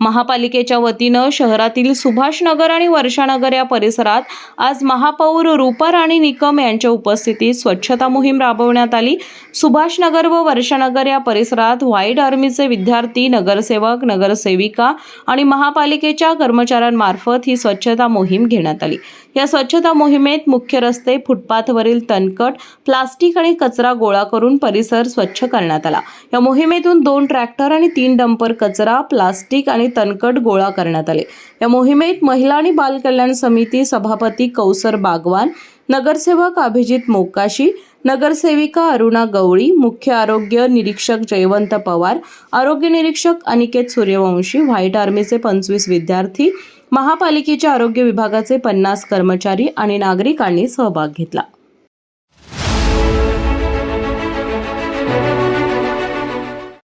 महापालिकेच्या वतीनं शहरातील सुभाषनगर आणि वर्षानगर या परिसरात आज महापौर रूपा राणी निकम यांच्या उपस्थितीत स्वच्छता मोहीम राबवण्यात आली। सुभाषनगर व वर्षानगर या परिसरात व्हाईट आर्मीचे विद्यार्थी, नगरसेवक, नगरसेविका आणि महापालिकेच्या कर्मचाऱ्यांमार्फत ही स्वच्छता मोहीम घेण्यात आली। या स्वच्छता मोहिमेत मुख्य रस्ते, फुटपाथवरील तणकट, प्लास्टिक आणि कचरा गोळा करून परिसर स्वच्छ करण्यात आला। या मोहिमेतून 2 ट्रॅक्टर आणि 3 डंपर कचरा, प्लास्टिक आणि तणकट गोळा करण्यात आले। या मोहिमेत महिला आणि बाल कल्याण समिती सभापती कौसर बागवान, नगरसेवक अभिजित मोकाशी, नगरसेविका अरुणा गवळी, मुख्य आरोग्य निरीक्षक जयवंत पवार, आरोग्य निरीक्षक अनिकेत सूर्यवंशी, व्हाईट आर्मीचे 25 विद्यार्थी, महापालिकेच्या आरोग्य विभागाचे 50 कर्मचारी आणि नागरिकांनी सहभाग घेतला।